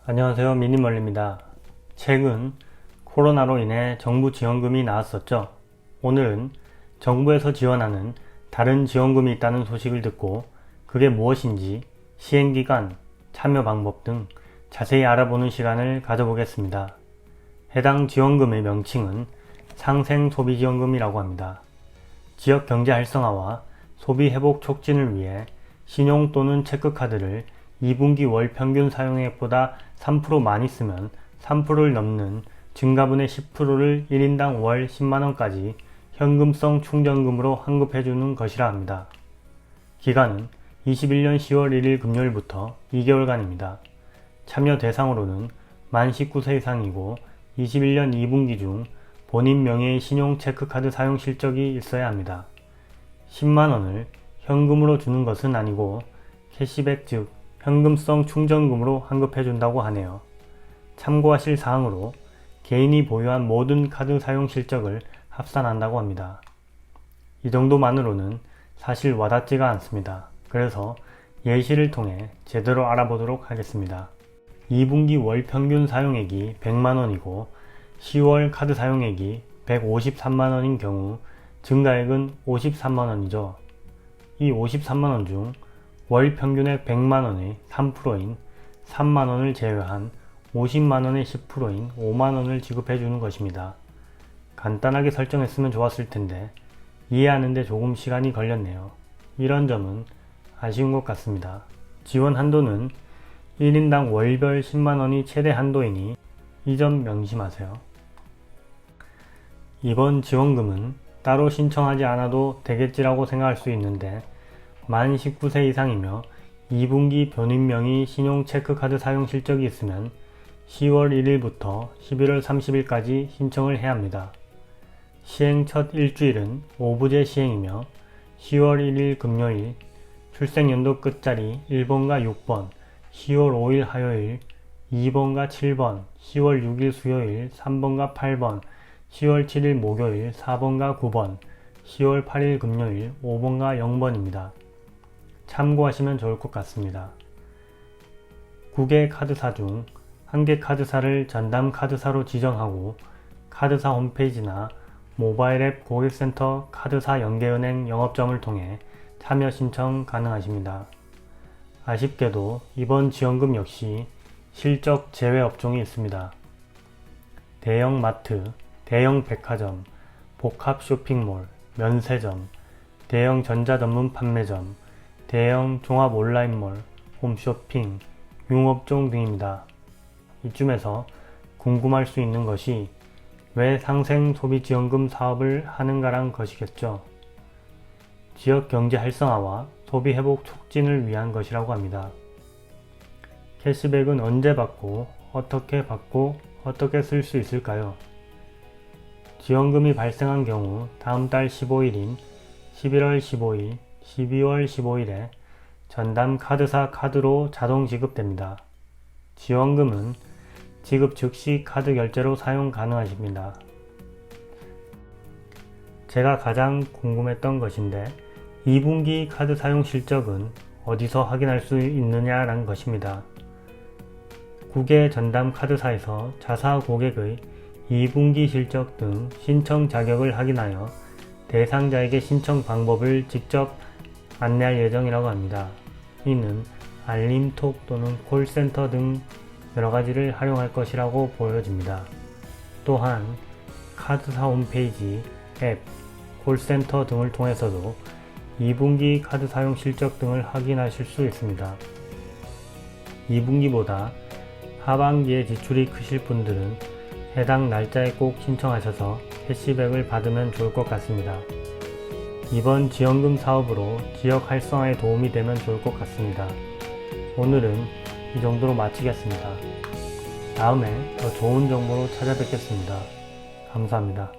안녕하세요. 미니멀입니다. 최근 코로나로 인해 정부 지원금이 나왔었죠. 오늘은 정부에서 지원하는 다른 지원금이 있다는 소식을 듣고 그게 무엇인지, 시행기간, 참여 방법 등 자세히 알아보는 시간을 가져보겠습니다. 해당 지원금의 명칭은 상생소비지원금이라고 합니다. 지역 경제 활성화와 소비 회복 촉진을 위해 신용 또는 체크카드를 2분기 월 평균 사용액보다 3% 많이 쓰면 3%를 넘는 증가분의 10%를 1인당 월 10만원까지 현금성 충전금으로 환급해주는 것이라 합니다. 기간은 21년 10월 1일 금요일부터 2개월간입니다. 참여 대상으로는 만 19세 이상이고 21년 2분기 중 본인 명의의 신용 체크카드 사용 실적이 있어야 합니다. 10만원을 현금으로 주는 것은 아니고 캐시백 즉 현금성 충전금으로 환급해준다고 하네요. 참고하실 사항으로 개인이 보유한 모든 카드 사용 실적을 합산한다고 합니다. 이 정도만으로는 사실 와닿지가 않습니다. 그래서 예시를 통해 제대로 알아보도록 하겠습니다. 2분기 월 평균 사용액이 100만원이고 10월 카드 사용액이 153만원인 경우 증가액은 53만원이죠. 이 53만원 중 월 평균액 100만원의 3%인 3만원을 제외한 50만원의 10%인 5만원을 지급해주는 것입니다. 간단하게 설정했으면 좋았을 텐데 이해하는데 조금 시간이 걸렸네요. 이런 점은 아쉬운 것 같습니다. 지원 한도는 1인당 월별 10만원이 최대 한도이니 이 점 명심하세요. 이번 지원금은 따로 신청하지 않아도 되겠지라고 생각할 수 있는데 만 19세 이상이며 2분기 본인명의 신용 체크카드 사용 실적이 있으면 10월 1일부터 11월 30일까지 신청을 해야 합니다. 시행 첫 일주일은 5부제 시행이며 10월 1일 금요일, 출생연도 끝자리 1번과 6번, 10월 5일 화요일, 2번과 7번, 10월 6일 수요일 3번과 8번, 10월 7일 목요일 4번과 9번, 10월 8일 금요일 5번과 0번입니다. 참고하시면 좋을 것 같습니다. 9개 카드사 중 1개 카드사를 전담 카드사로 지정하고 카드사 홈페이지나 모바일 앱 고객센터 카드사 연계은행 영업점을 통해 참여 신청 가능하십니다. 아쉽게도 이번 지원금 역시 실적 제외 업종이 있습니다. 대형 마트, 대형 백화점, 복합 쇼핑몰, 면세점, 대형 전자전문 판매점, 대형 종합 온라인몰, 홈쇼핑, 융업종 등입니다. 이쯤에서 궁금할 수 있는 것이 왜 상생소비지원금 사업을 하는가란 것이겠죠. 지역 경제 활성화와 소비 회복 촉진을 위한 것이라고 합니다. 캐시백은 언제 받고 어떻게 쓸 수 있을까요? 지원금이 발생한 경우 다음 달 15일인 11월 15일, 12월 15일에 전담 카드사 카드로 자동 지급됩니다. 지원금은 지급 즉시 카드 결제로 사용 가능하십니다. 제가 가장 궁금했던 것인데 2분기 카드 사용 실적은 어디서 확인할 수 있느냐라는 것입니다. 9개 전담 카드사에서 자사 고객의 2분기 실적 등 신청 자격을 확인하여 대상자에게 신청 방법을 직접 안내할 예정이라고 합니다. 이는 알림톡 또는 콜센터 등 여러가지를 활용할 것이라고 보여집니다. 또한 카드사 홈페이지, 앱, 콜센터 등을 통해서도 2분기 카드 사용 실적 등을 확인하실 수 있습니다. 2분기보다 하반기에 지출이 크실 분들은 해당 날짜에 꼭 신청하셔서 캐시백을 받으면 좋을 것 같습니다. 이번 지원금 사업으로 지역 활성화에 도움이 되면 좋을 것 같습니다. 오늘은 이 정도로 마치겠습니다. 다음에 더 좋은 정보로 찾아뵙겠습니다. 감사합니다.